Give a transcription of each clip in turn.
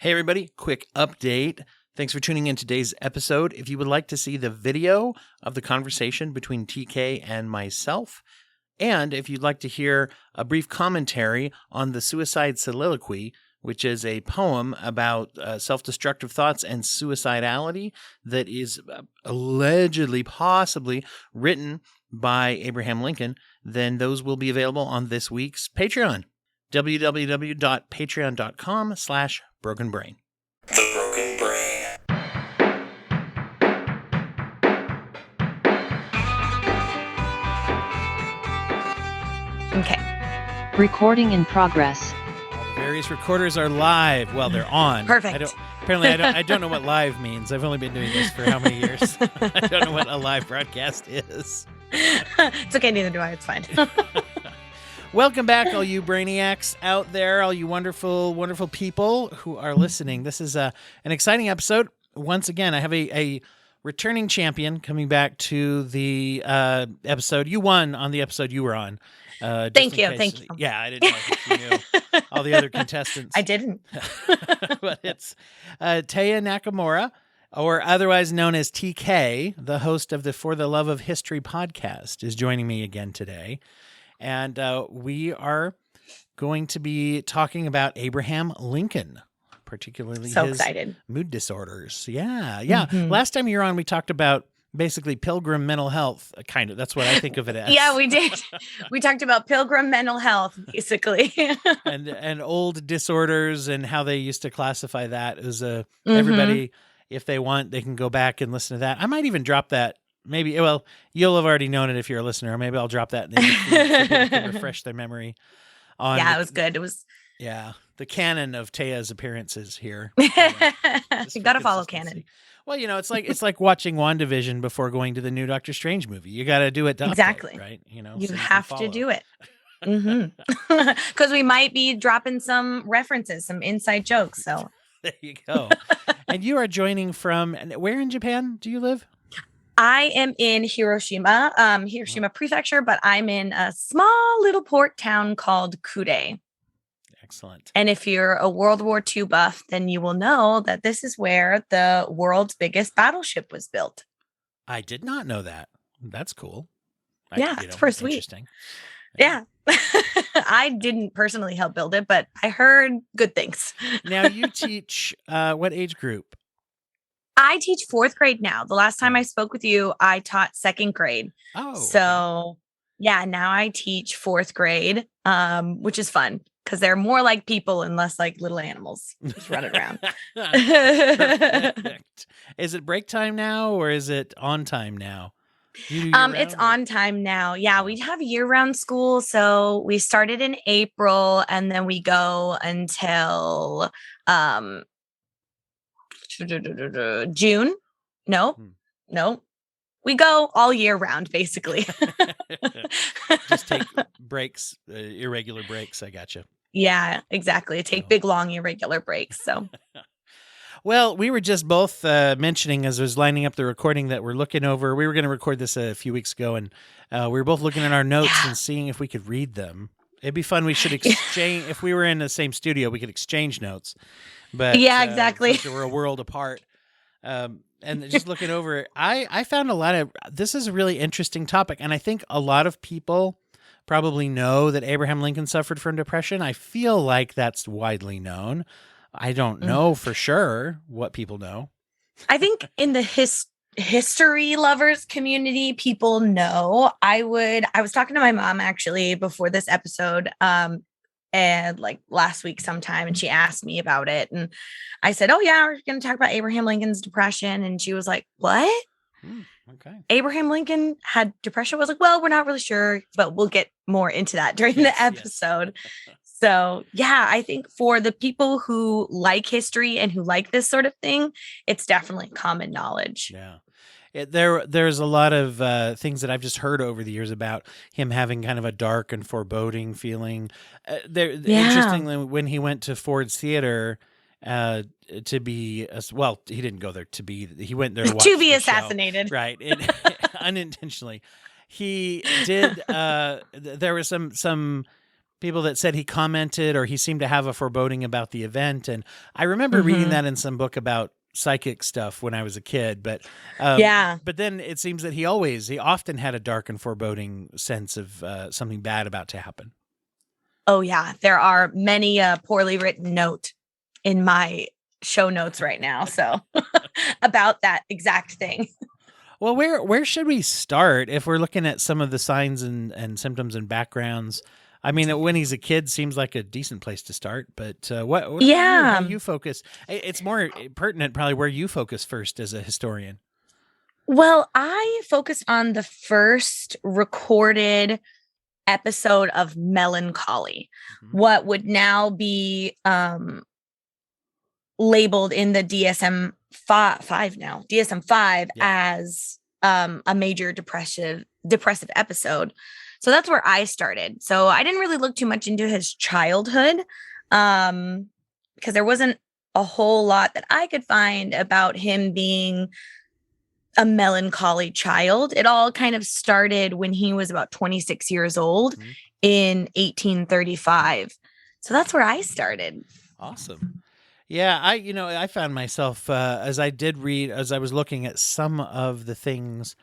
Hey everybody, quick update. Thanks for tuning in today's episode. If you would like to see the video of the conversation between TK and myself, and if you'd like to hear a brief commentary on the Suicide Soliloquy, which is a poem about self-destructive thoughts and suicidality that is allegedly, possibly written by Abraham Lincoln, then those will be available on this week's Patreon. www.patreon.com/brokenbrain. The Broken Brain. Okay. Recording in progress. Various recorders are live. Well, they're on. Perfect. I don't know what live means. I've only been doing this for how many years? I don't know what a live broadcast is. It's okay, neither do I. It's fine. Welcome back, all you brainiacs out there, all you wonderful, wonderful people who are listening. This is an exciting episode. Once again, I have a returning champion coming back to the episode. You won on the episode you were on. Thank you. Yeah, I didn't know if you knew all the other contestants. I didn't. But it's Tehya Nakamura, or otherwise known as TK, the host of the For the Love of History podcast, is joining me again today. And we are going to be talking about Abraham Lincoln, particularly his excited. Mood disorders. Yeah. Mm-hmm. Last time you were on, we talked about basically pilgrim mental health, kind of. That's what I think of it as. Yeah, we did. We talked about pilgrim mental health, basically. and old disorders and how they used to classify that as everybody, if they want, they can go back and listen to that. I might even drop that. Maybe, well, you'll have already known it if you're a listener. Maybe I'll drop that and then people can refresh their memory on. Yeah, it was good. It was. Yeah, the canon of Tehya's appearances here. You got to follow canon. Well, it's like watching WandaVision before going to the new Doctor Strange movie. You got to do it to exactly, upload, right? You have to do it. Because we might be dropping some references, some inside jokes. So there you go. And you are joining from where in Japan do you live? I am in Hiroshima Prefecture, but I'm in a small little port town called Kure. Excellent. And if you're a World War II buff, then you will know that this is where the world's biggest battleship was built. I did not know that. That's cool. It's pretty sweet. Interesting. Yeah. I didn't personally help build it, but I heard good things. Now you teach what age group? I teach 4th grade now. The last time I spoke with you, I taught 2nd grade. Oh. So yeah, now I teach 4th grade, which is fun because they're more like people and less like little animals just running around. Is it break time now or is it on time now? It's on time now. Yeah, we have year-round school. So we started in April and then we go until June. No. We go all year round, basically. Just take breaks, irregular breaks. I gotcha. Yeah, exactly. Take big, long, irregular breaks. So, well, we were just both mentioning as I was lining up the recording that we're looking over. We were going to record this a few weeks ago, and we were both looking at our notes and seeing if we could read them. It'd be fun. We should exchange. If we were in the same studio, we could exchange notes. But yeah, exactly. We're a world apart. And just looking over it, I found this is a really interesting topic. And I think a lot of people probably know that Abraham Lincoln suffered from depression. I feel like that's widely known. I don't know for sure what people know. I think in the history lovers community, people know. I was talking to my mom actually before this episode, and like last week sometime, and she asked me about it. And I said, oh yeah, we're going to talk about Abraham Lincoln's depression. And she was like, what? Okay. Abraham Lincoln had depression? I was like, well, we're not really sure, but we'll get more into that during the episode. Yes. So yeah, I think for the people who like history and who like this sort of thing, it's definitely common knowledge. Yeah. There's a lot of things that I've just heard over the years about him having kind of a dark and foreboding feeling. Interestingly, when he went to Ford's Theater to be, he didn't go there to be, he went there to watch to be the assassinated. Show, right. Unintentionally. He did, there was some people that said he commented or he seemed to have a foreboding about the event. And I remember reading that in some book about psychic stuff when I was a kid, but then it seems that he often had a dark and foreboding sense of something bad about to happen. Oh yeah, there are many poorly written note in my show notes right now, so about that exact thing. Well, where should we start if we're looking at some of the signs and symptoms and backgrounds? I mean, when he's a kid seems like a decent place to start, but how do you focus? It's more pertinent probably where you focus first as a historian. Well, I focused on the first recorded episode of Melancholy, what would now be labeled in the DSM-5 as a major depressive episode. So that's where I started. So I didn't really look too much into his childhood because there wasn't a whole lot that I could find about him being a melancholy child. It all kind of started when he was about 26 years old in 1835. So that's where I started. Awesome. Yeah, I found myself as I was looking at some of the things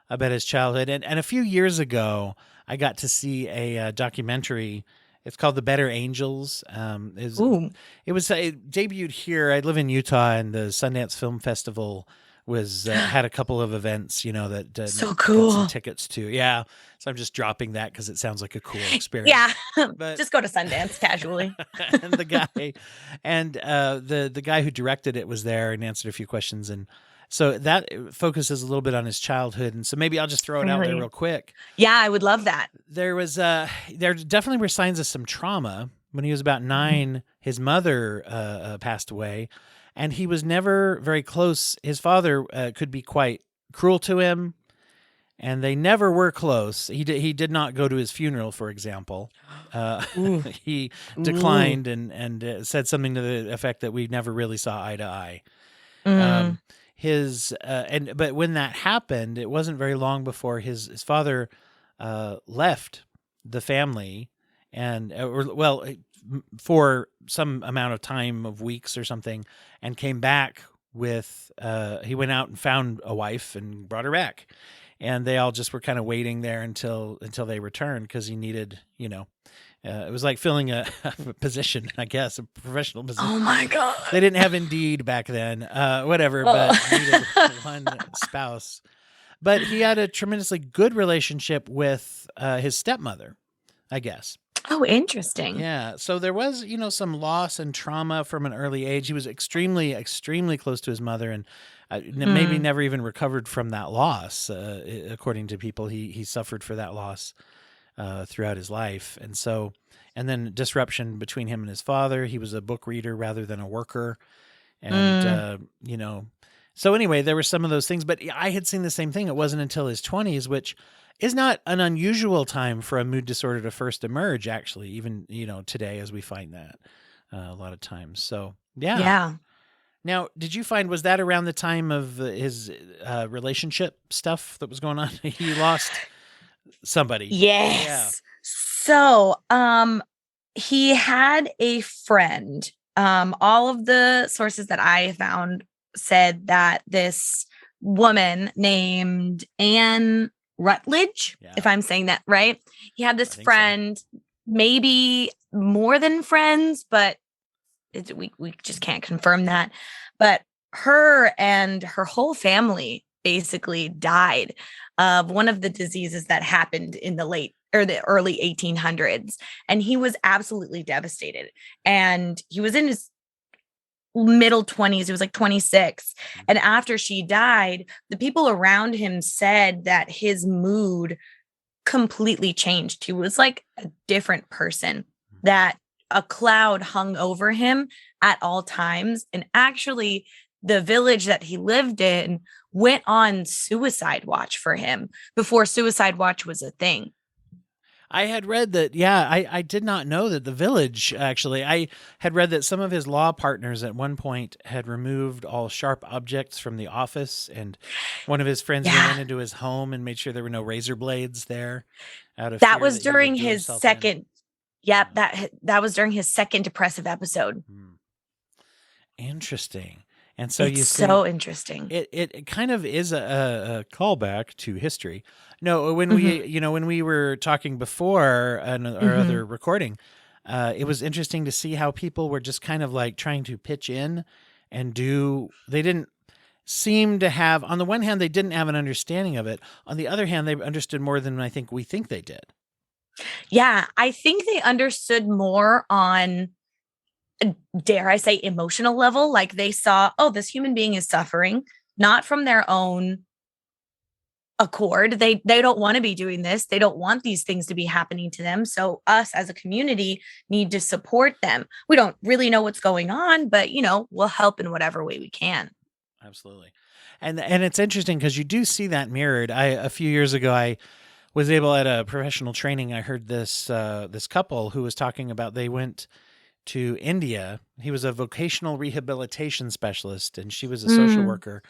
about his childhood, and a few years ago, I got to see a documentary. It's called The Better Angels. It debuted here. I live in Utah, and the Sundance Film Festival had a couple of events, that so cool. Got some tickets to. Yeah, so I'm just dropping that because it sounds like a cool experience. Yeah, but just go to Sundance casually. And the guy who directed it was there and answered a few questions, and so that focuses a little bit on his childhood. And so maybe I'll just throw it out there real quick. Yeah, I would love that. There definitely were signs of some trauma. When he was about 9, his mother passed away. And he was never very close. His father could be quite cruel to him, and they never were close. He did not go to his funeral, for example. He declined and said something to the effect that we never really saw eye to eye. But when that happened, it wasn't very long before his father left the family, and for some amount of time of weeks or something, and came back with he went out and found a wife and brought her back, and they all just were kind of waiting there until they returned because he needed, it was like filling a position, I guess, a professional position. Oh my God. They didn't have Indeed back then, but needed one spouse. But he had a tremendously good relationship with his stepmother, I guess. Oh, interesting. Yeah. So there was, some loss and trauma from an early age. He was extremely, extremely close to his mother, and maybe never even recovered from that loss. According to people, he suffered for that loss throughout his life. And then disruption between him and his father. He was a book reader rather than a worker. And, so anyway, there were some of those things, but I had seen the same thing. It wasn't until his 20s, which is not an unusual time for a mood disorder to first emerge, actually, even, today, as we find that a lot of times. So, yeah. Yeah. Now, did you find, was that around the time of his relationship stuff that was going on? He lost somebody. Yes. Yeah. So, he had a friend. All of the sources that I found said that this woman named Anne Rutledge, if I'm saying that right. He had this friend, maybe more than friends, but we just can't confirm that. But her and her whole family basically died of one of the diseases that happened in the early 1800s. And he was absolutely devastated. And he was in his middle 20s. It was like 26. And after she died, the people around him said that his mood completely changed. He was like a different person, that a cloud hung over him at all times. And actually, the village that he lived in went on suicide watch for him before suicide watch was a thing. I had read that, I did not know that the village, actually. I had read that some of his law partners at one point had removed all sharp objects from the office, and one of his friends went into his home and made sure there were no razor blades there. That was during his second Yep, that was during his second depressive episode. Interesting. And so It's you see, so interesting. it kind of is a callback to history. No, when Mhm. when we were talking before our Mhm. other recording, it was interesting to see how people were just kind of like trying to pitch in and do. They didn't seem to have. On the one hand, they didn't have an understanding of it. On the other hand, they understood more than I think we think they did. Yeah, I think they understood more on, dare I say, emotional level. Like they saw, oh, this human being is suffering, not from their own accord. They don't want to be doing this. They don't want these things to be happening to them. So us as a community need to support them. We don't really know what's going on, but we'll help in whatever way we can. Absolutely. And it's interesting because you do see that mirrored. A few years ago I was able at a professional training, I heard this couple who was talking about they went to India. He was a vocational rehabilitation specialist and she was a social Mm, worker.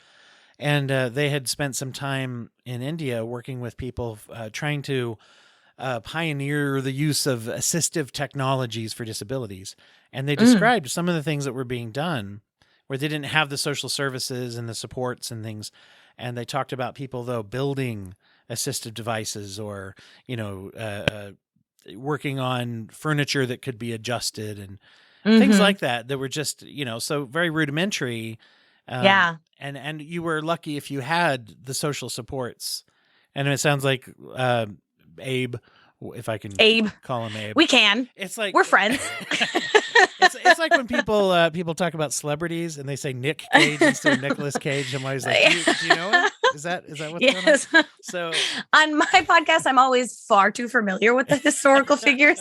And they had spent some time in India working with people trying to pioneer the use of assistive technologies for disabilities. And they mm, described some of the things that were being done where they didn't have the social services and the supports and things. And they talked about people, though, building assistive devices or, working on furniture that could be adjusted and things hmm. like that were just, so very rudimentary. Yeah. And you were lucky if you had the social supports. And it sounds like Abe, if I can Abe, call him Abe. we can. It's like We're friends. it's like when people talk about celebrities and they say Nick Cage instead of Nicolas Cage. I'm always like, do you know him? Is that what's going on? Yes. So On my podcast, I'm always far too familiar with the historical figures.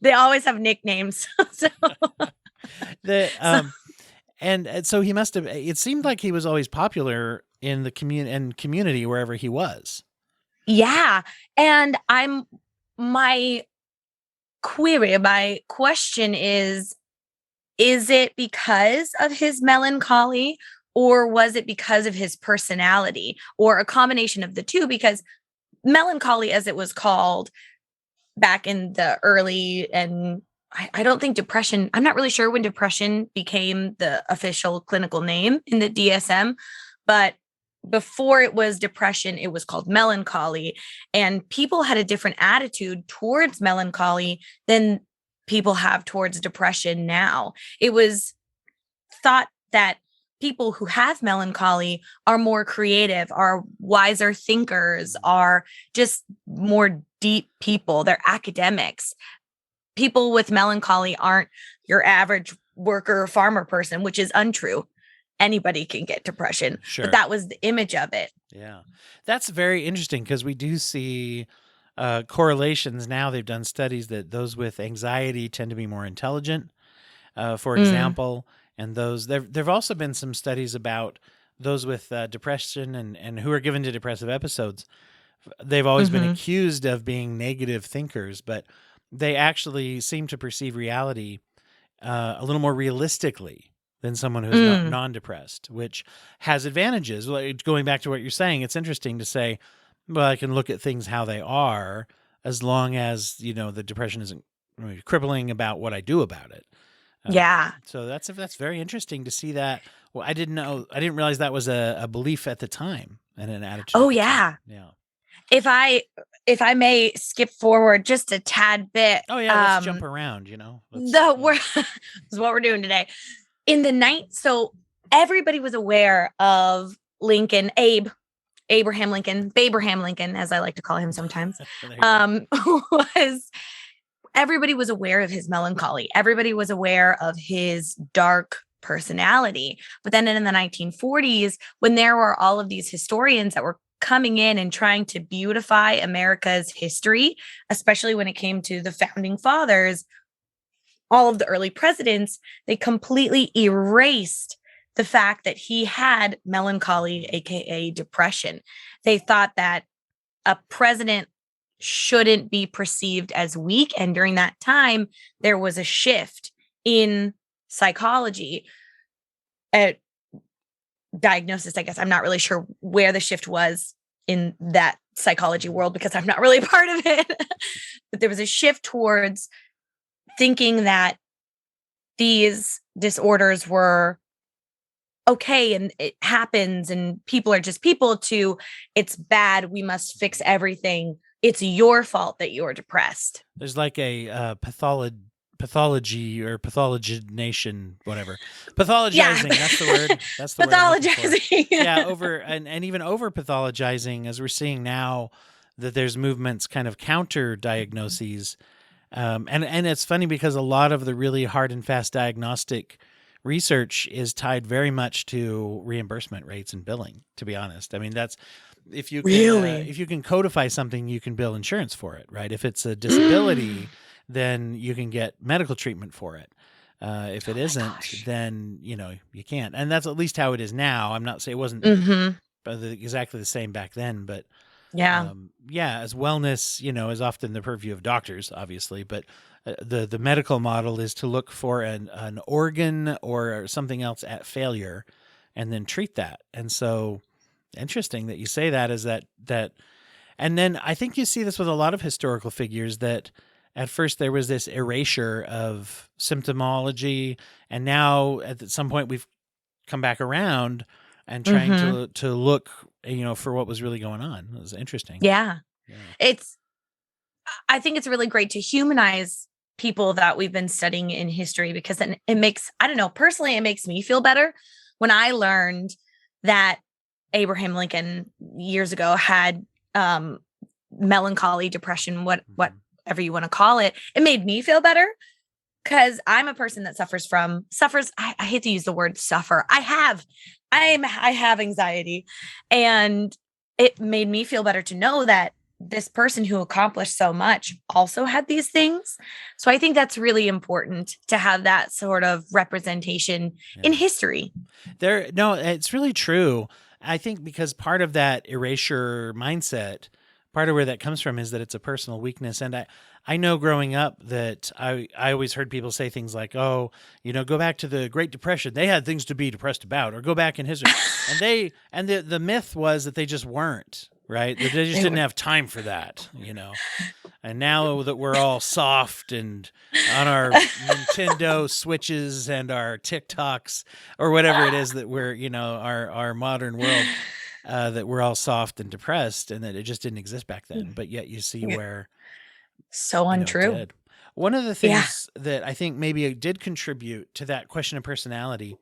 They always have nicknames. So, the so and so he must have. It seemed like he was always popular in the community wherever he was. yeah. And my my question is it because of his melancholy or was it because of his personality or a combination of the two? Because melancholy, as it was called back in the early, and I don't think depression, I'm not really sure when depression became the official clinical name in the DSM, but before it was depression, it was called melancholy. And people had a different attitude towards melancholy than people have towards depression now. It was thought that people who have melancholy are more creative, are wiser thinkers, are just more deep people. They're academics. People with melancholy aren't your average worker or farmer person, which is untrue. Anybody can get depression, Sure. but that was the image of it. Yeah. That's very interesting because we do see correlations now. They've done studies that those with anxiety tend to be more intelligent, for Mm, example. And there've also been some studies about those with depression and who are given to depressive episodes. They've always been mhm, accused of being negative thinkers, but they actually seem to perceive reality a little more realistically than someone who's not mm. non-depressed, which has advantages. Like, going back to what you're saying, it's interesting to say, well, I can look at things how they are as long as, the depression isn't really crippling about what I do about it. Yeah. So that's very interesting to see that. Well, I didn't realize that was a belief at the time and an attitude Oh, at the time. yeah. Yeah. If I may skip forward just a tad bit, Oh yeah, let's jump around, this is what we're doing today. In the night, so everybody was aware of Lincoln, Abraham Lincoln, Babraham Lincoln, as I like to call him sometimes. There you go. Was Everybody was aware of his melancholy. Everybody was aware of his dark personality. But then in the 1940s, when there were all of these historians that were coming in and trying to beautify America's history, especially when it came to the founding fathers, all of the early presidents, they completely erased the fact that he had melancholy, aka depression. They thought that a president shouldn't be perceived as weak. And during that time, there was a shift in psychology. Diagnosis, I guess. I'm not really sure where the shift was in that psychology world because I'm not really part of it. But there was a shift towards thinking that these disorders were okay and it happens and people are just people, to it's bad, we must fix everything, it's your fault that you're depressed. There's like a pathology or pathologination, whatever. Pathologizing, that's the word. That's the word I'm looking for. Pathologizing. Yeah, over and even over pathologizing, as we're seeing now that there's movements kind of counter diagnoses. And it's funny because a lot of the really hard and fast diagnostic research is tied very much to reimbursement rates and billing, to be honest. I mean, that's if you can, if you can codify something, you can bill insurance for it, right? If it's a disability, then you can get medical treatment for it. If it isn't, then you can't. And that's at least how it is now. I'm not saying it wasn't exactly the same back then, but as wellness, is often the purview of doctors, obviously, but the medical model is to look for an organ or something else at failure and then treat that. And so interesting that you say that, is that, and then I think you see this with a lot of historical figures, that at first there was this erasure of symptomology, and now at some point we've come back around and trying to look, for what was really going on. It was interesting. Yeah. I think it's really great to humanize people that we've been studying in history, because then it makes, I don't know, personally, it makes me feel better when I learned that Abraham Lincoln years ago had melancholy, depression, whatever you want to call it. It made me feel better, because I'm a person that suffers. I hate to use the word suffer. I have anxiety, and it made me feel better to know that this person who accomplished so much also had these things. So I think that's really important to have that sort of representation in history. No, it's really true. I think because part of that erasure mindset, part of where that comes from is that it's a personal weakness. And I know growing up that I always heard people say things like, oh, go back to the Great Depression. They had things to be depressed about, or go back in history. and the myth was that they just weren't, right? That they just didn't have time for that, And now that we're all soft and on our Nintendo Switches and our TikToks or whatever it is that we're, our modern world, that we're all soft and depressed, and that it just didn't exist back then. But yet you see where so untrue. One of the things that I think maybe did contribute to that question of personality,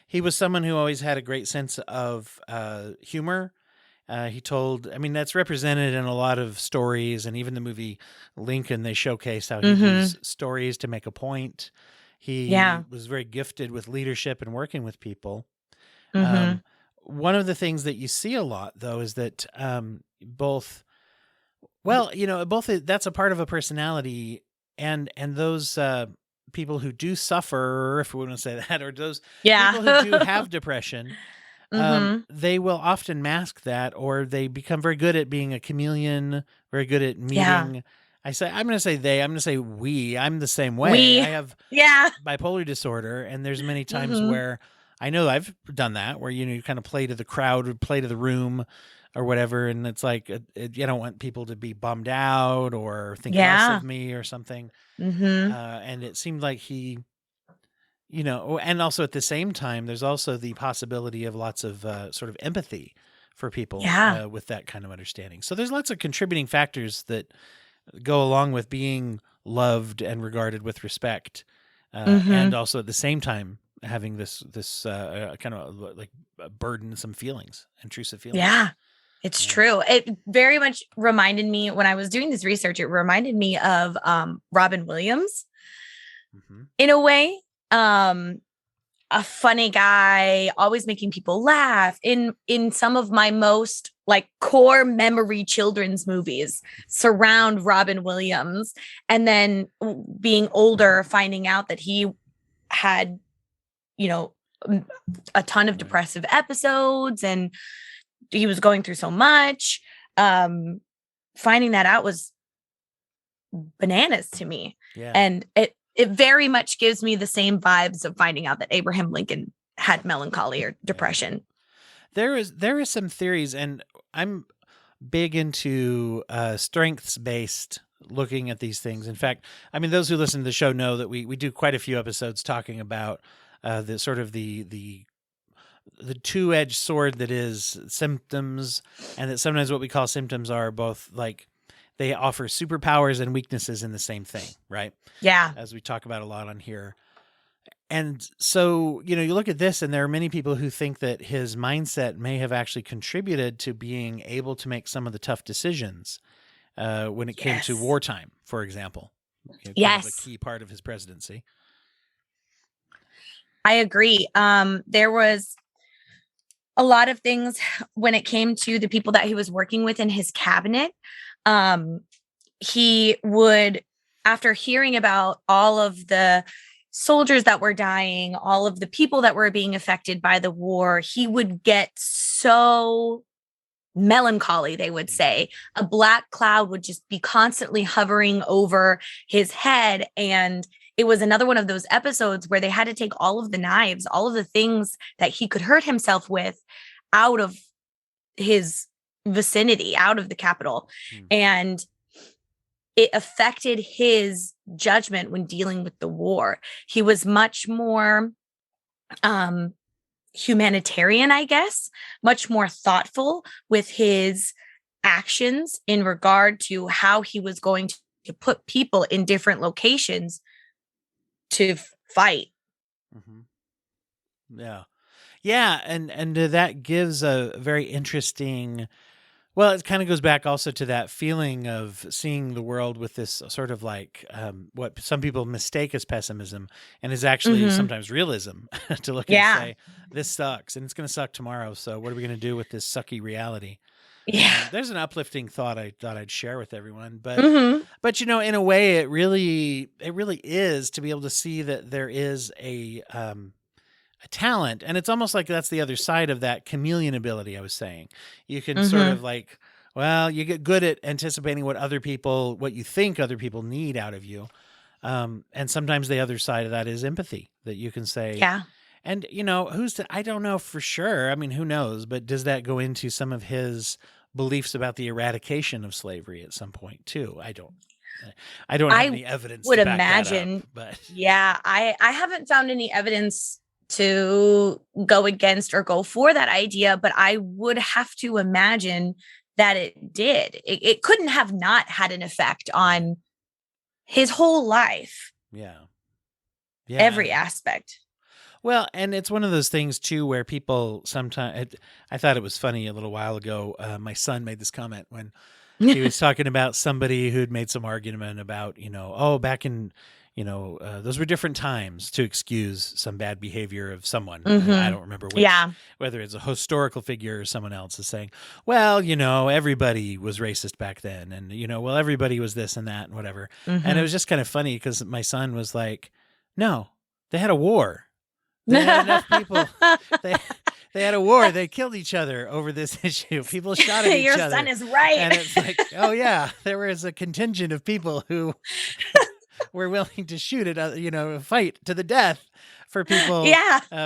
he was someone who always had a great sense of humor. That's represented in a lot of stories, and even the movie Lincoln, they showcase how he used stories to make a point. He was very gifted with leadership and working with people. One of the things that you see a lot, though, is that both that's a part of a personality, and those people who do suffer, if we want to say that, or those people who do have depression, they will often mask that, or they become very good at being a chameleon, very good at meeting. I'm going to say we. I'm the same way. I have bipolar disorder, and there's many times where I know I've done that, where you kind of play to the crowd or play to the room or whatever, and it's like you don't want people to be bummed out or think less of me or something. And it seemed like he, and also at the same time, there's also the possibility of lots of sort of empathy for people with that kind of understanding. So there's lots of contributing factors that go along with being loved and regarded with respect, and also at the same time having this kind of like burdensome feelings, intrusive feelings. It's true. It very much reminded me, when I was doing this research, it reminded me of Robin Williams in a way. A funny guy, always making people laugh. In some of my most core memory children's movies surround Robin Williams, and then being older, finding out that he had, a ton of depressive episodes, and he was going through so much. Finding that out was bananas to me. And it very much gives me the same vibes of finding out that Abraham Lincoln had melancholy or depression. There is some theories, and I'm big into strengths-based looking at these things. In fact, I mean, those who listen to the show know that we do quite a few episodes talking about the sort of the two-edged sword that is symptoms, and that sometimes what we call symptoms are both like they offer superpowers and weaknesses in the same thing, right? Yeah. As we talk about a lot on here. And so, you look at this, and there are many people who think that his mindset may have actually contributed to being able to make some of the tough decisions when it came to wartime, for example. Kind of a key part of his presidency. I agree. There was a lot of things when it came to the people that he was working with in his cabinet. He would, after hearing about all of the soldiers that were dying, all of the people that were being affected by the war, he would get so melancholy, they would say. A black cloud would just be constantly hovering over his head. And it was another one of those episodes where they had to take all of the knives, all of the things that he could hurt himself with out of his vicinity, out of the Capitol. And it affected his judgment when dealing with the war. He was much more humanitarian, I guess, much more thoughtful with his actions in regard to how he was going to put people in different locations to fight. Yeah. And that gives a very interesting, well, it kind of goes back also to that feeling of seeing the world with this sort of like what some people mistake as pessimism and is actually sometimes realism to look and say, this sucks and it's going to suck tomorrow. So what are we going to do with this sucky reality? Yeah. There's an uplifting thought I thought I'd share with everyone, but in a way it really is to be able to see that there is a talent, and it's almost like that's the other side of that chameleon ability I was saying. You can sort of like, well, you get good at anticipating what you think other people need out of you. And sometimes the other side of that is empathy, that you can say, and I don't know for sure. I mean, who knows, but does that go into some of his beliefs about the eradication of slavery at some point too? I don't have any evidence would to back imagine, that up, but I haven't found any evidence to go against or go for that idea, but I would have to imagine that it did. It couldn't have not had an effect on his whole life. Yeah. Every aspect. Well, and it's one of those things too, where people sometimes, I thought it was funny a little while ago. My son made this comment when he was talking about somebody who'd made some argument about, back in, those were different times to excuse some bad behavior of someone. I don't remember which, whether it's a historical figure or someone else is saying, well, everybody was racist back then. And, well, everybody was this and that and whatever. And it was just kind of funny because my son was like, no, they had a war. They had enough people. They had a war. They killed each other over this issue. People shot at each Your other. son is right. And it's like, oh, yeah, there was a contingent of people who were willing to shoot at, fight to the death for people,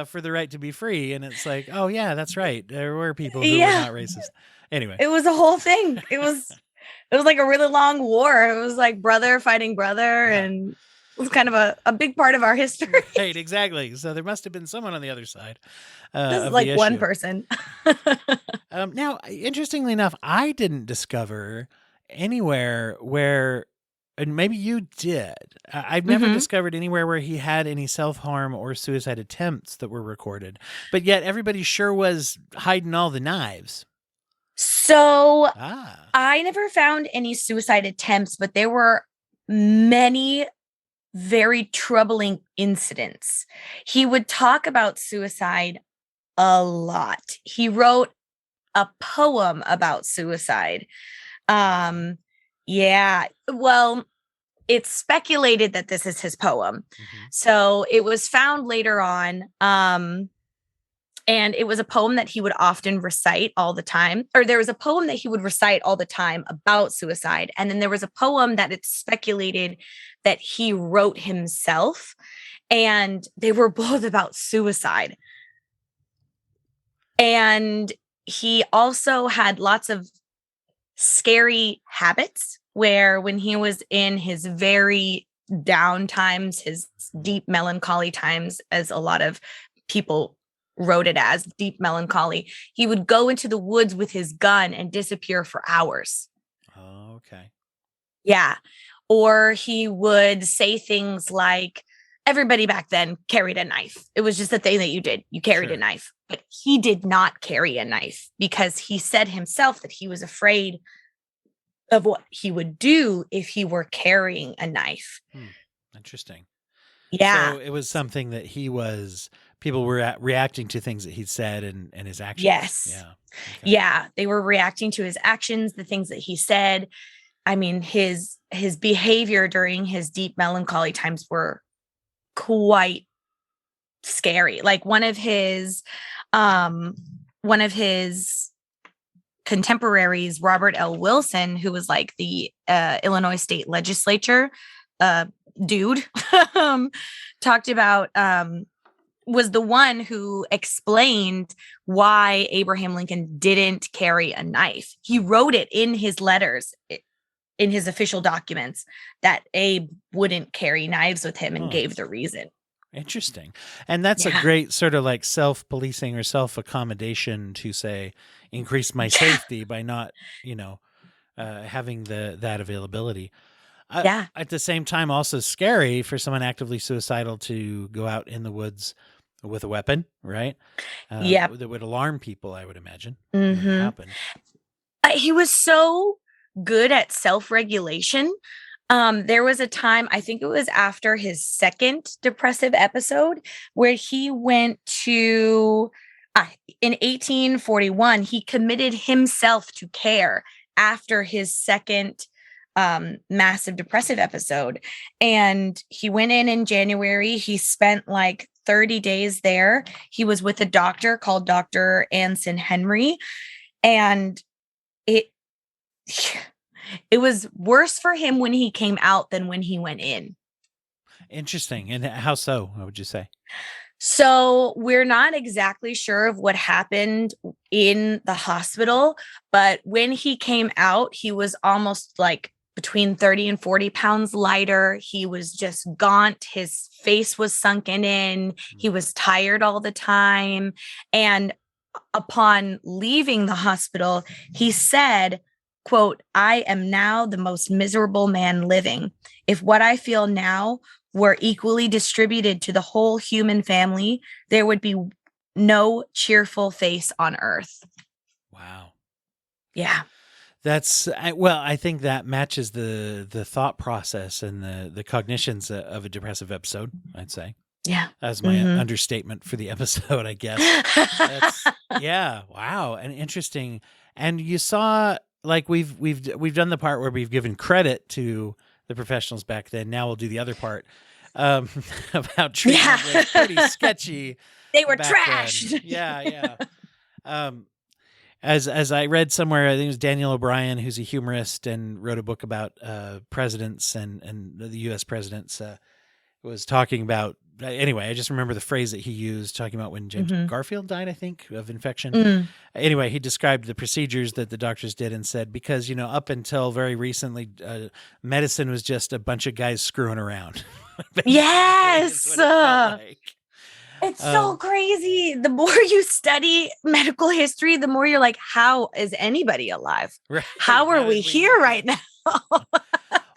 for the right to be free. And it's like, oh, yeah, that's right. There were people who were not racist. Anyway. It was a whole thing. It was like a really long war. It was like brother fighting brother. And it was kind of a big part of our history. Right, exactly. So there must have been someone on the other side. This is like one person. Now, interestingly enough, I didn't discover anywhere where, and maybe you did, I've never discovered anywhere where he had any self-harm or suicide attempts that were recorded. But yet everybody sure was hiding all the knives. So I never found any suicide attempts, but there were many very troubling incidents. He would talk about suicide a lot. He wrote a poem about suicide. Well, it's speculated that this is his poem. So it was found later on. And it was a poem that he would often recite all the time, or there was a poem that he would recite all the time about suicide. And then there was a poem that it's speculated that he wrote himself, and they were both about suicide. And he also had lots of scary habits where when he was in his very down times, his deep melancholy times, as a lot of people wrote it as deep melancholy, he would go into the woods with his gun and disappear for hours. Oh, okay. Yeah. Or he would say things like, everybody back then carried a knife. It was just a thing that you did. You carried a knife. But he did not carry a knife because he said himself that he was afraid of what he would do if he were carrying a knife. Interesting. Yeah. So it was something that people were reacting to things that he'd said and his actions. Yes. Yeah. Okay. Yeah. They were reacting to his actions, the things that he said. I mean, his behavior during his deep melancholy times were quite scary. Like one of his contemporaries, Robert L. Wilson, who was like the Illinois state legislature dude, talked about, was the one who explained why Abraham Lincoln didn't carry a knife. He wrote it in his letters, in his official documents, that Abe wouldn't carry knives with him, and gave the reason. Interesting. And that's a great sort of like self-policing or self-accommodation to say, increase my safety by not, having that availabiliity. At the same time, also scary for someone actively suicidal to go out in the woods with a weapon, right? That would alarm people, I would imagine. When it happened. He was so good at self-regulation. There was a time, I think it was after his second depressive episode, where he went to, in 1841, he committed himself to care after his second massive depressive episode. And he went in January. He spent like 30 days there. He was with a doctor called Dr. Anson Henry. And it was worse for him when he came out than when he went in. Interesting. And how so? What would you say? So we're not exactly sure of what happened in the hospital, but when he came out, he was almost like between 30 and 40 pounds lighter. He was just gaunt. His face was sunken in. He was tired all the time. And upon leaving the hospital, he said, quote, "I am now the most miserable man living. If what I feel now were equally distributed to the whole human family, there would be no cheerful face on earth." Wow. Yeah. I think that matches the thought process and the cognitions of a depressive episode, I'd say. Yeah. That's my understatement for the episode, I guess. Wow. And interesting. And you saw, like, we've done the part where we've given credit to the professionals back then. Now we'll do the other part about treatment was pretty sketchy. They were trashed. Then. Yeah. As I read somewhere, I think it was Daniel O'Brien, who's a humorist and wrote a book about presidents and the U.S. presidents, was talking about. Anyway, I just remember the phrase that he used, talking about when James Garfield died, I think, of infection. Anyway, he described the procedures that the doctors did and said, because, up until very recently, medicine was just a bunch of guys screwing around. Yes. It's so crazy. The more you study medical history, the more you're like, how is anybody alive? Right. How are we here right now?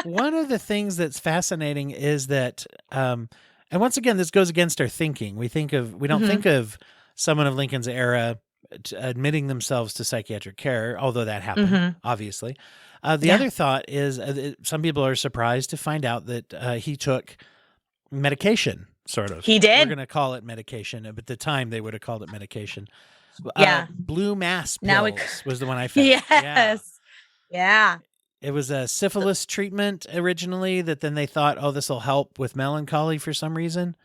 One of the things that's fascinating is that, and once again, this goes against our thinking. We don't think of someone of Lincoln's era admitting themselves to psychiatric care, although that happened, obviously. The other thought is some people are surprised to find out that he took medication, sort of. He did. We're going to call it medication. But at the time, they would have called it medication. Yeah. Blue mass pills was the one I found. Yes. Yeah. It was a syphilis treatment originally that then they thought, oh, this will help with melancholy for some reason.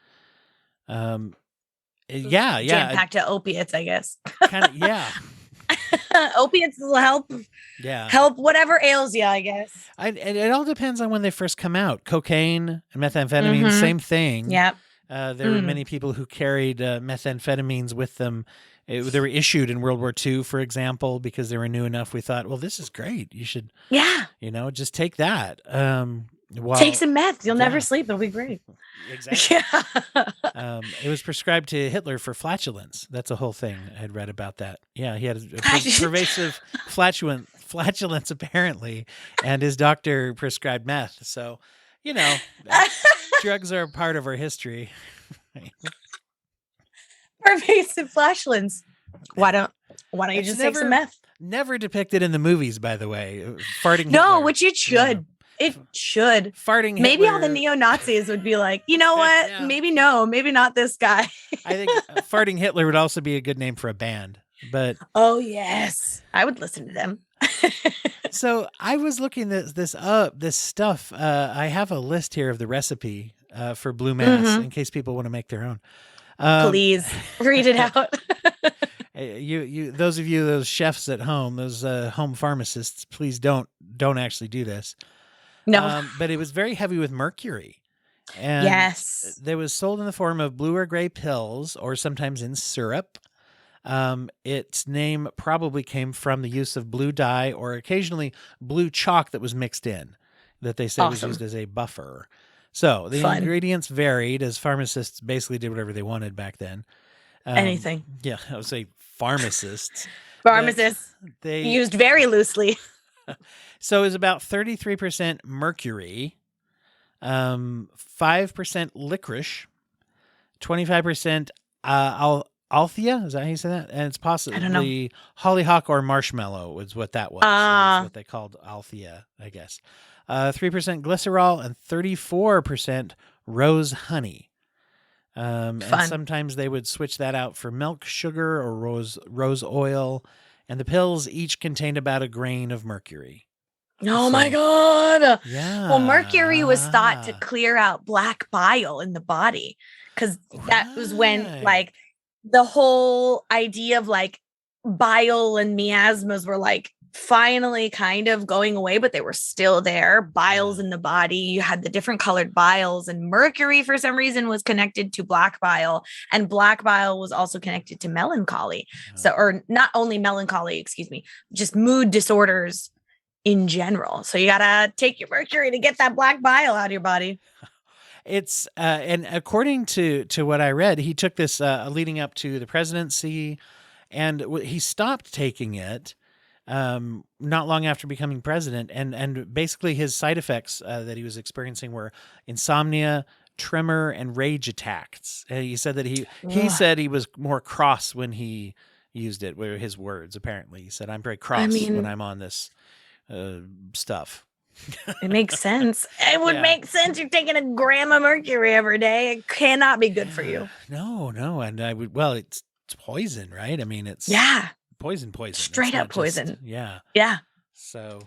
Jam-packed to opiates, I guess. Kind of, yeah. Opiates will help. Yeah. Help whatever ails you, I guess. And it all depends on when they first come out. Cocaine and methamphetamine, same thing. Yep. There were many people who carried methamphetamines with them They were issued in World War II, for example, because they were new enough. We thought, well, this is great. You should, just take that. Take some meth. You'll never Yeah. sleep. It'll be great. Exactly. Yeah. It was prescribed to Hitler for flatulence. That's a whole thing. I had read about that. Yeah, he had a pervasive flatulence apparently, and his doctor prescribed meth. So, drugs are a part of our history. Pervasive flatulence. Why don't you just take some meth? Never depicted in the movies, by the way. Farting. No, Hitler. which it should. Yeah. It should. Farting Maybe Hitler. all the neo-Nazis would be like, you know what? Yeah. Maybe not this guy. I think Farting Hitler would also be a good name for a band. But oh yes, I would listen to them. So I was looking this up, this stuff. I have a list here of the recipe for blue mass in case people want to make their own. Please read it out. Those chefs at home, those home pharmacists, please don't actually do this. No. But it was very heavy with mercury. And yes. They was sold in the form of blue or gray pills or sometimes in syrup. Its name probably came from the use of blue dye or occasionally blue chalk that was mixed in, that they said was used as a buffer. So the ingredients varied as pharmacists basically did whatever they wanted back then. Anything. Yeah, I would say pharmacists. They used very loosely. So it was about 33% mercury, 5% licorice, 25% althea. Is that how you say that? And it's possibly hollyhock or marshmallow is what that was. That's what they called althea, I guess. 3% glycerol and 34% rose honey. And sometimes they would switch that out for milk, sugar, or rose oil. And the pills each contained about a grain of mercury. Oh my God. Yeah. Well, mercury was thought to clear out black bile in the body because that was when like the whole idea of like bile and miasmas were like finally kind of going away, but they were still there. Biles in the body. You had the different colored biles, and mercury for some reason was connected to black bile, and black bile was also connected to melancholy. So, or not only melancholy, excuse me, just mood disorders in general. So you gotta take your mercury to get that black bile out of your body. It's and according to what I read, he took this leading up to the presidency, and he stopped taking it not long after becoming president. And basically his side effects that he was experiencing were insomnia, tremor, and rage attacks. He said that he said he was more cross when he used it. Were his words apparently. He said, "I'm very cross when I'm on this stuff." It makes sense. It would make sense. You're taking a gram of mercury every day. It cannot be good for you. No. And it's poison, right? I mean, it's poison. Straight up poison. Yeah. So,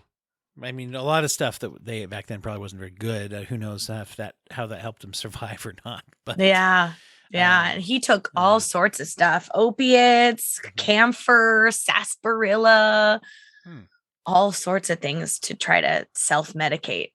I mean, a lot of stuff that they back then probably wasn't very good. Who knows how that helped him survive or not? But and he took all sorts of stuff: opiates, camphor, sarsaparilla. All sorts of things to try to self-medicate.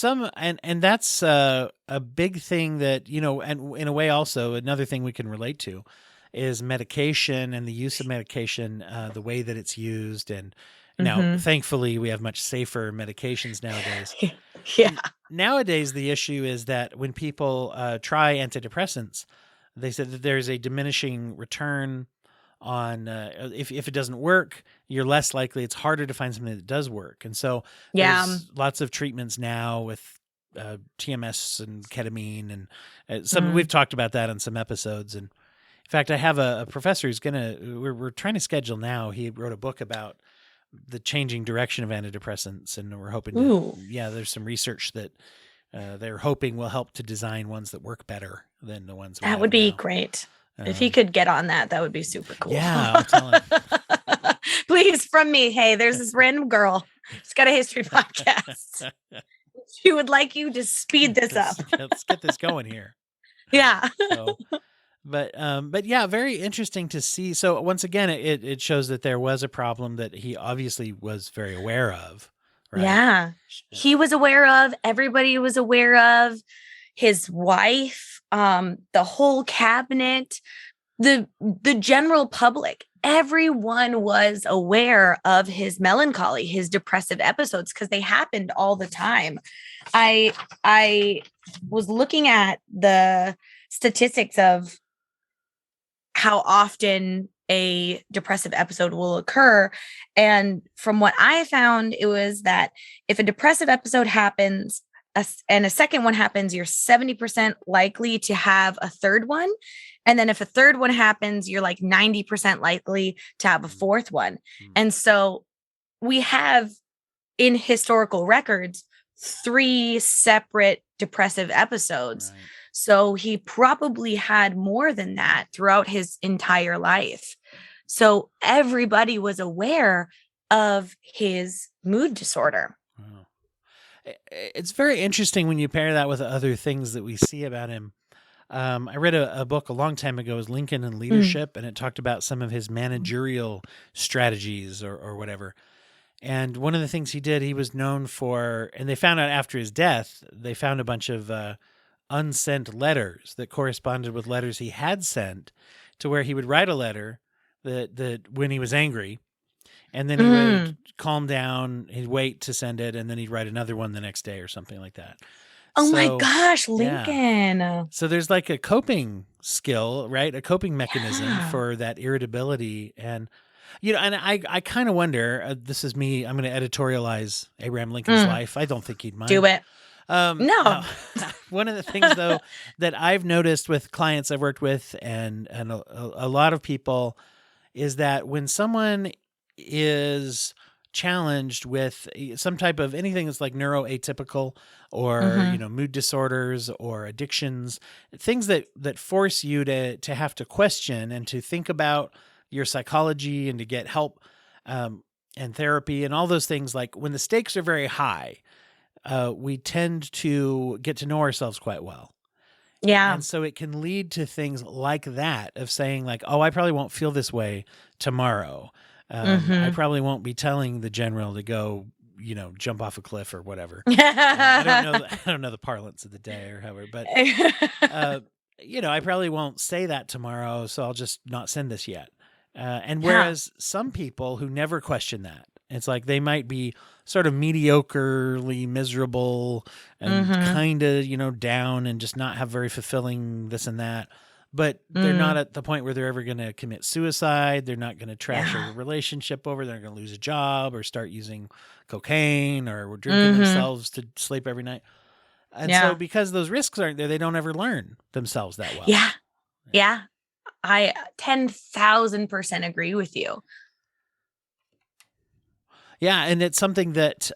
And that's a big thing that, and in a way also another thing we can relate to is medication and the use of medication, the way that it's used. And now, thankfully, we have much safer medications nowadays. Nowadays, the issue is that when people try antidepressants, they said that there's a diminishing return on if it doesn't work, you're less likely. It's harder to find something that does work, and so there's lots of treatments now with TMS and ketamine, and some we've talked about that on some episodes. And in fact, I have a professor who's we're trying to schedule now. He wrote a book about the changing direction of antidepressants, and we're hoping there's some research that they're hoping will help to design ones that work better than the ones that would be great. If he could get on that would be super cool. Yeah, I'm telling you. Please, from me. Hey, there's this random girl. She's got a history podcast. She would like you to speed this up. Let's get this going here. Yeah. But yeah, very interesting to see. So once again, it shows that there was a problem that he obviously was very aware of. Right? Yeah. He was aware of. Everybody was aware of. His wife, the whole cabinet the general public, everyone was aware of his melancholy, his depressive episodes, because they happened all the time. I was looking at the statistics of how often a depressive episode will occur. And from what I found, it was that if a depressive episode happens and a second one happens, you're 70% likely to have a third one. And then if a third one happens, you're like 90% likely to have a fourth one. And so we have in historical records 3 separate depressive episodes. Right. So he probably had more than that throughout his entire life. So everybody was aware of his mood disorder. Wow. It's very interesting when you pair that with other things that we see about him. I read a book a long time ago, it was Lincoln and Leadership, and it talked about some of his managerial strategies or whatever. And one of the things he did, he was known for, and they found out after his death, they found a bunch of unsent letters that corresponded with letters he had sent, to where he would write a letter that when he was angry, and then he would calm down, he'd wait to send it, and then he'd write another one the next day or something like that. Oh my gosh, Lincoln. Yeah. So there's like a coping skill, right? A coping mechanism for that irritability. And, you know, and I kind of wonder, this is me, I'm going to editorialize Abraham Lincoln's life. I don't think he'd mind. Do it. No. One of the things, though, that I've noticed with clients I've worked with and a lot of people is that when someone is challenged with some type of anything that's like neuroatypical or you know, mood disorders or addictions, things that force you to have to question and to think about your psychology and to get help and therapy and all those things, like when the stakes are very high, we tend to get to know ourselves quite well. Yeah. And so it can lead to things like that, of saying like, oh, I probably won't feel this way tomorrow. I probably won't be telling the general to go, you know, jump off a cliff or whatever. I don't know the parlance of the day or however, but you know, I probably won't say that tomorrow, so I'll just not send this yet. And whereas some people who never question that, it's like they might be sort of mediocrely miserable and kind of, you know, down and just not have very fulfilling this and that. But they're not at the point where they're ever going to commit suicide. They're not going to trash a relationship over. They're going to lose a job or start using cocaine or drinking themselves to sleep every night. And so because those risks aren't there, they don't ever learn themselves that well. Yeah. I 10,000% agree with you. Yeah. And it's something that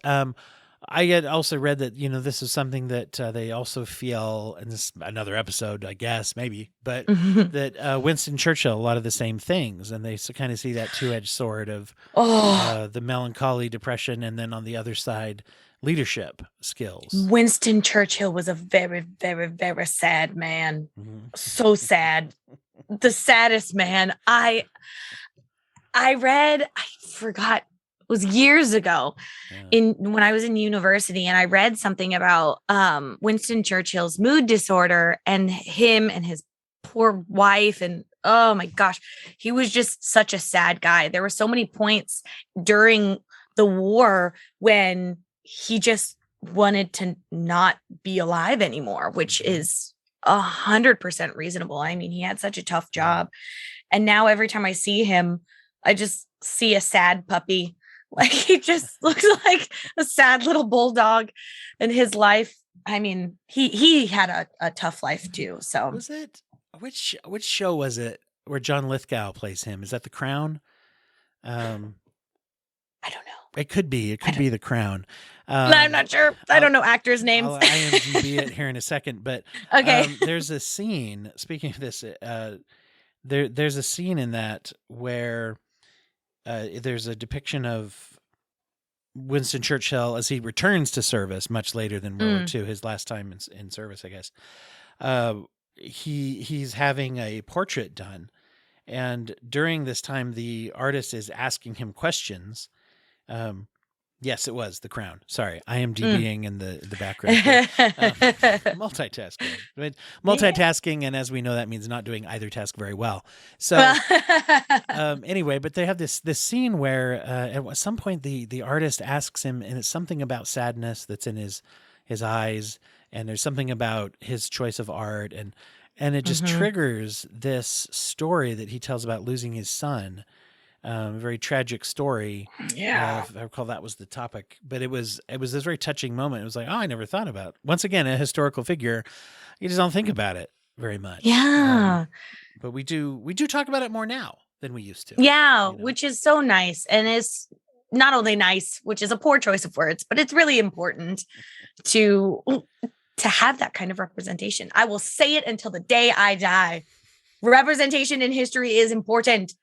I had also read that, you know, this is something that they also feel, and this is another episode, I guess, maybe, but that Winston Churchill, a lot of the same things. And they kind of see that two-edged sword of the melancholy, depression, and then on the other side, leadership skills. Winston Churchill was a very, very, very sad man. So sad. The saddest man. I forgot, it was years ago when I was in university, and I read something about Winston Churchill's mood disorder and him and his poor wife. And oh my gosh, he was just such a sad guy. There were so many points during the war when he just wanted to not be alive anymore, which is 100% reasonable. I mean, he had such a tough job. And now every time I see him, I just see a sad puppy. Like, he just looks like a sad little bulldog in his life. I mean, he had a tough life too. So was it, which show was it where John Lithgow plays him? Is that The Crown? I don't know. It could be The Crown. I'm not sure. I don't know actors' names. I'll IMDb it here in a second, but okay. There's a scene, speaking of this, there's a scene in that where there's a depiction of Winston Churchill as he returns to service much later than World War II, his last time in service, I guess. He's having a portrait done, and during this time, the artist is asking him questions. Yes, it was The Crown. Sorry, IMDbing in the background. Multitasking. Multitasking, and as we know, that means not doing either task very well. So anyway, but they have this scene where at some point the artist asks him, and it's something about sadness that's in his eyes, and there's something about his choice of art, and it just triggers this story that he tells about losing his son. A very tragic story. Yeah. If I recall, that was the topic, but it was this very touching moment. It was like, oh, I never thought about, once again, a historical figure. You just don't think about it very much. Yeah. But we do talk about it more now than we used to. Yeah, you know? which is so nice, and is not only nice, which is a poor choice of words, but it's really important to have that kind of representation. I will say it until the day I die. Representation in history is important.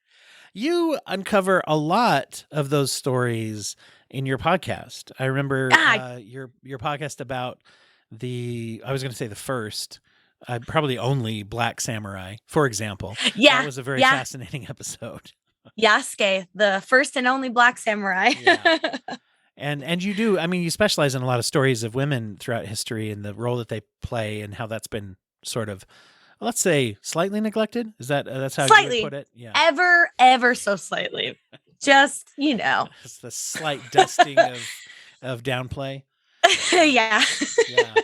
You uncover a lot of those stories in your podcast. I remember your podcast about I was going to say the first, probably only Black Samurai, for example. Yeah. That was a very fascinating episode. Yasuke, the first and only Black Samurai. Yeah. And you do, I mean, you specialize in a lot of stories of women throughout history and the role that they play and how that's been sort of, let's say, slightly neglected. Is that's how slightly, you would put it? Yeah. Ever so slightly. Just, It's the slight dusting of downplay. Yeah. Yeah.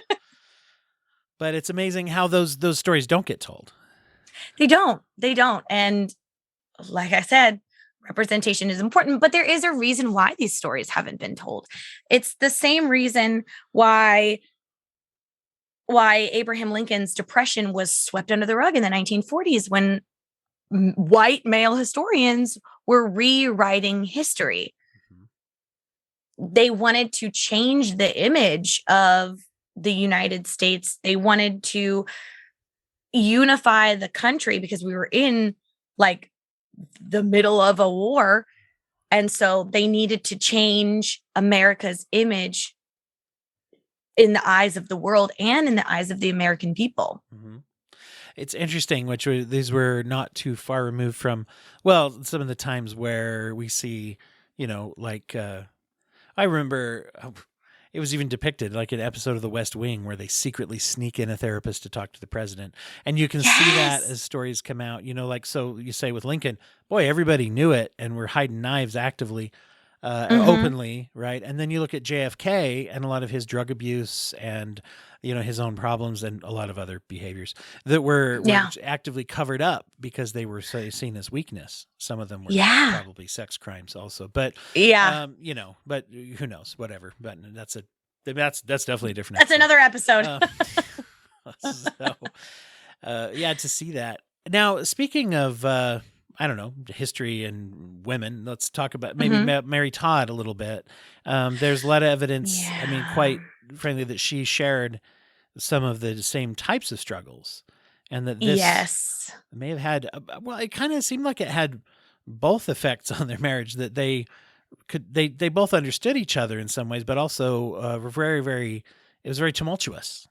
But it's amazing how those stories don't get told. They don't. And like I said, representation is important, but there is a reason why these stories haven't been told. It's the same reason why Abraham Lincoln's depression was swept under the rug in the 1940s when white male historians were rewriting history. They wanted to change the image of the United States. They wanted to unify the country because we were in like the middle of a war. And so they needed to change America's image in the eyes of the world and in the eyes of the American people. Mm-hmm. It's interesting, these were not too far removed from, well, some of the times where we see, I remember it was even depicted like an episode of The West Wing where they secretly sneak in a therapist to talk to the president. And you can see that as stories come out, so you say with Lincoln, boy, everybody knew it and were hiding knives actively. Openly, right? And then you look at JFK and a lot of his drug abuse and, his own problems and a lot of other behaviors that were actively covered up because they were seen as weakness. Some of them were probably sex crimes also, but but who knows, whatever. But that's definitely a different That's another episode. To see that. Now, speaking of, I don't know, history and women, let's talk about maybe Mary Todd a little bit. There's a lot of evidence, quite frankly, that she shared some of the same types of struggles and that this may have had, it kind of seemed like it had both effects on their marriage, that they both understood each other in some ways, but also were very, very, it was very tumultuous.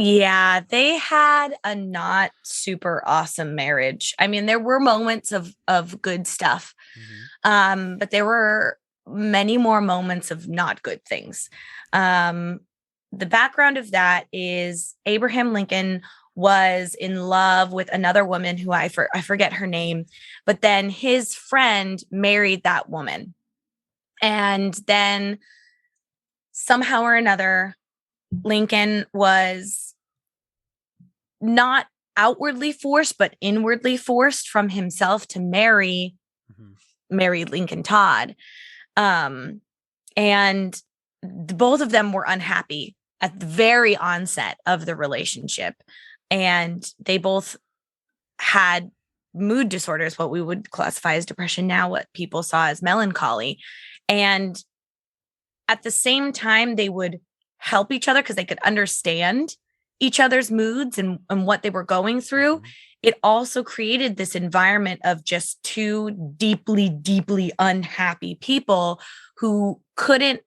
Yeah, they had a not super awesome marriage. I mean, there were moments of good stuff, but there were many more moments of not good things. The background of that is Abraham Lincoln was in love with another woman who I forget her name, but then his friend married that woman. And then somehow or another, Lincoln was not outwardly forced, but inwardly forced from himself to marry Lincoln Todd. And both of them were unhappy at the very onset of the relationship. And they both had mood disorders, what we would classify as depression now, what people saw as melancholy. And at the same time, they would help each other because they could understand each other's moods and what they were going through. It also created this environment of just two deeply, deeply unhappy people who couldn't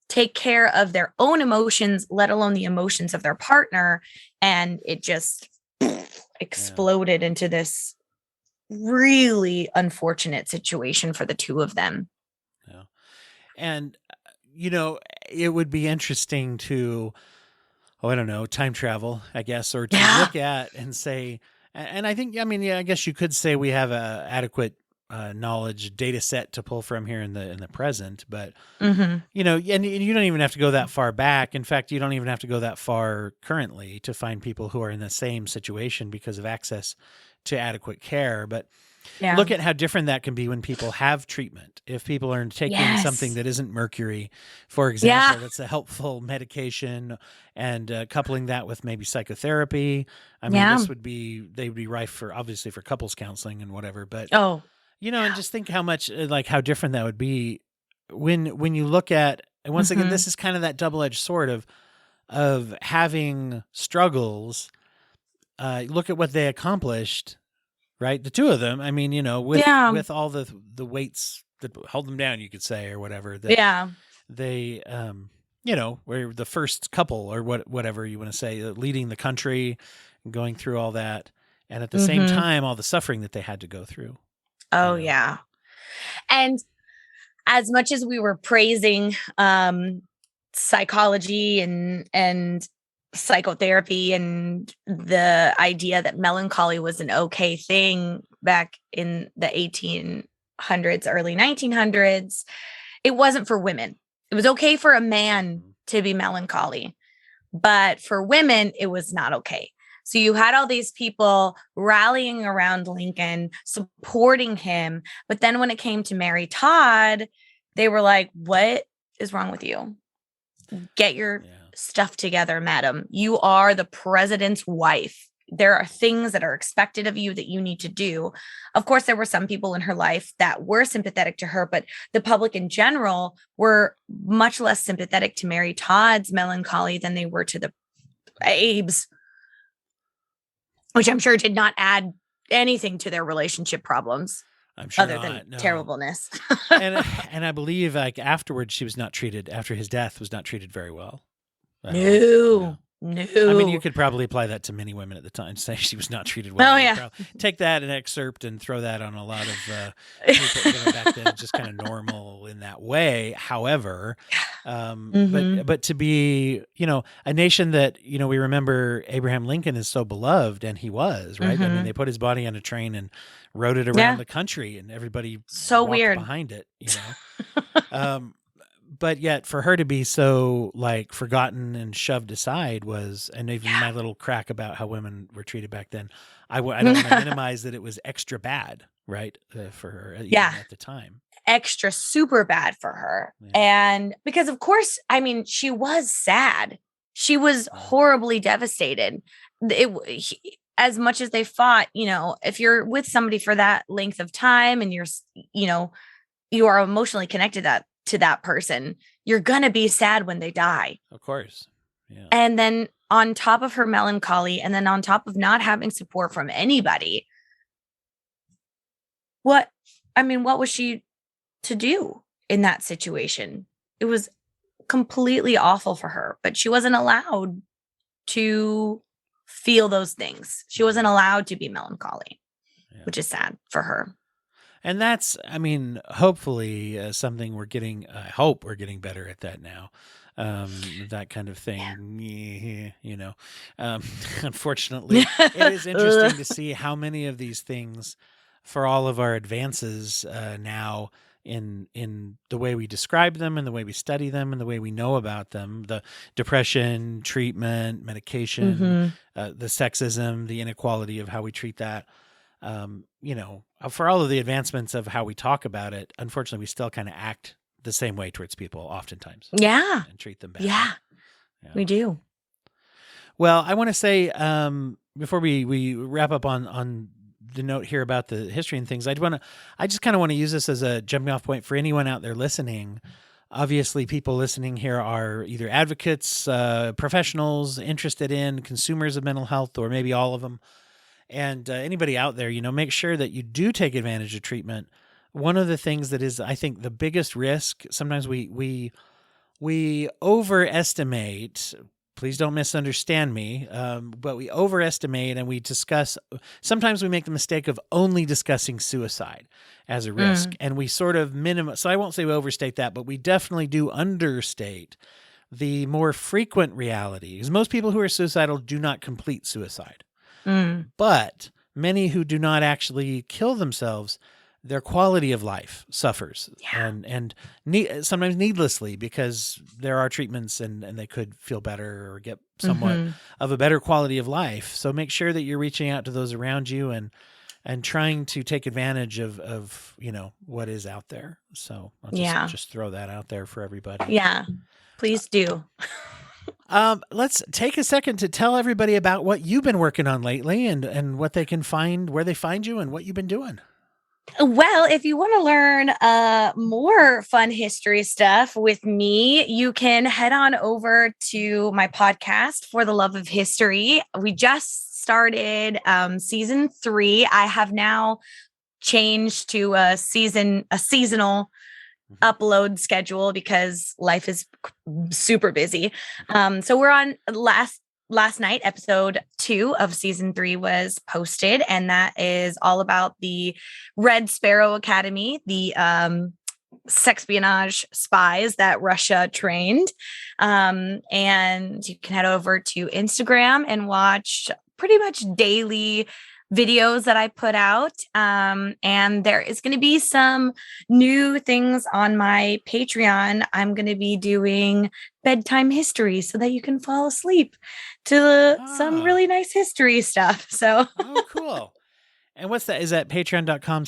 take care of their own emotions, let alone the emotions of their partner. And it just exploded into this really unfortunate situation for the two of them. Yeah. And, it would be interesting to, I don't know, time travel, I guess, or to Yeah. look at and say, and I think, I guess you could say we have a adequate knowledge data set to pull from here in the present, but Mm-hmm. and you don't even have to go that far back. In fact, you don't even have to go that far currently to find people who are in the same situation because of access to adequate care. But Yeah. look at how different that can be when people have treatment. If people are taking something that isn't mercury, for example, that's a helpful medication, and coupling that with maybe psychotherapy. I mean, they'd be rife for, obviously, for couples counseling and whatever. But, and just think how much, how different that would be when you look at, and once again, this is kind of that double-edged sword of having struggles. Look at what they accomplished. Right, the two of them. I mean, with all the weights that held them down, you could say, or whatever. They, were the first couple, or whatever you want to say, leading the country, and going through all that, and at the same time, all the suffering that they had to go through. Oh yeah, and as much as we were praising psychology and psychotherapy and the idea that melancholy was an okay thing back in the 1800s, early 1900s, it wasn't for women. It was okay for a man to be melancholy, but for women, it was not okay. So you had all these people rallying around Lincoln, supporting him. But then when it came to Mary Todd, they were like, what is wrong with you? Get your stuff together, madam. You are the president's wife. There are things that are expected of you that you need to do. Of course, there were some people in her life that were sympathetic to her, but the public in general were much less sympathetic to Mary Todd's melancholy than they were to the Abe's, which I'm sure did not add anything to their relationship problems. I'm sure other not, than terribleness. and I believe afterwards she was not treated, after his death, was not treated very well. No. I mean, you could probably apply that to many women at the time, say she was not treated well. Oh, yeah. Take that, an excerpt, and throw that on a lot of people back then, just kind of normal in that way. However, but to be, a nation that, we remember Abraham Lincoln is so beloved, and he was, right? I mean, they put his body on a train and rode it around the country, and everybody so walked weird behind it, but yet for her to be so forgotten and shoved aside and even my little crack about how women were treated back then, I don't want to minimize that it was extra bad, right? For her at the time. Extra super bad for her. And because of course, I mean, she was sad. She was horribly devastated. As much as they fought, if you're with somebody for that length of time and you are emotionally connected to that person, you're going to be sad when they die. Of course. Yeah. And then on top of her melancholy, and then on top of not having support from anybody, what was she to do in that situation? It was completely awful for her, but she wasn't allowed to feel those things. She wasn't allowed to be melancholy, which is sad for her. And that's, hopefully something I hope we're getting better at that now. That kind of thing, unfortunately, it is interesting to see how many of these things, for all of our advances now in the way we describe them and the way we study them and the way we know about them, the depression, treatment, medication, the sexism, the inequality of how we treat that. For all of the advancements of how we talk about it, unfortunately, we still kind of act the same way towards people oftentimes. Yeah. And treat them bad. Yeah, we do. Well, I want to say, before we wrap up on the note here about the history and things, I just kind of want to use this as a jumping off point for anyone out there listening. Obviously, people listening here are either advocates, professionals interested in consumers of mental health, or maybe all of them. And anybody out there, make sure that you do take advantage of treatment. One of the things that is, I think, the biggest risk, sometimes we overestimate, please don't misunderstand me, but we overestimate and we discuss. Sometimes we make the mistake of only discussing suicide as a risk, and we sort of minimize. So I won't say we overstate that, but we definitely do understate the more frequent reality. Because most people who are suicidal do not complete suicide, but many who do not actually kill themselves, their quality of life suffers, and sometimes needlessly, because there are treatments and they could feel better or get somewhat of a better quality of life. So make sure that you're reaching out to those around you and trying to take advantage of what is out there. So I'll just throw that out there for everybody. Yeah, please do. Let's take a second to tell everybody about what you've been working on lately and what they can find, where they find you, and what you've been doing. Well, if you want to learn more fun history stuff with me, you can head on over to my podcast, For the Love of History. We just started season 3. I have now changed to a seasonal upload schedule because life is super busy. So we're on last night, episode 2 of season 3 was posted, and that is all about the Red Sparrow Academy, the sexpionage spies that Russia trained. And you can head over to Instagram and watch pretty much daily videos that I put out. And there is going to be some new things on my Patreon. I'm going to be doing bedtime history so that you can fall asleep to some really nice history stuff. So, cool. And what's that? Is that patreon.com/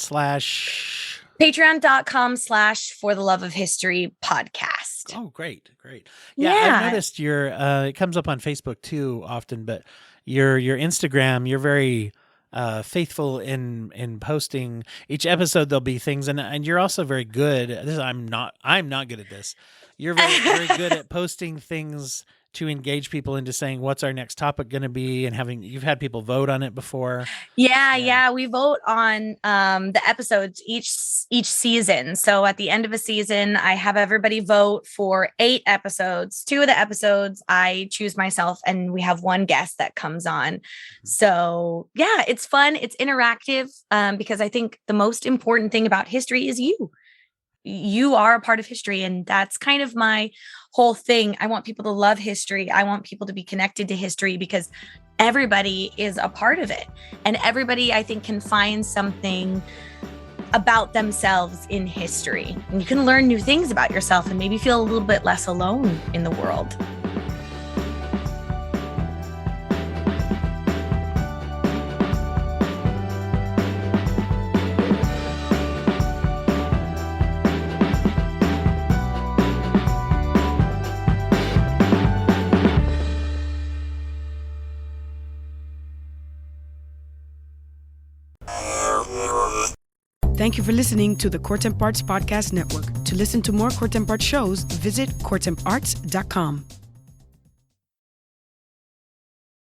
For the Love of History podcast. Oh, great. Yeah. I've noticed your, it comes up on Facebook too often, but your Instagram, you're very faithful in posting each episode. There'll be things, and you're also very good. I'm not good at this. You're very, very good at posting things to engage people into saying, what's our next topic going to be? And you've had people vote on it before. Yeah. We vote on the episodes each season. So at the end of a season, I have everybody vote for 8 episodes. 2 of the episodes I choose myself, and we have one guest that comes on. So yeah, it's fun. It's interactive because I think the most important thing about history is you. You are a part of history, and that's kind of my whole thing. I want people to love history. I want people to be connected to history because everybody is a part of it, and everybody, I think, can find something about themselves in history, and you can learn new things about yourself and maybe feel a little bit less alone in the world. Thank you for listening to the Courtemp Arts Podcast Network. To listen to more Courtemp Arts shows, visit courtemparts.com.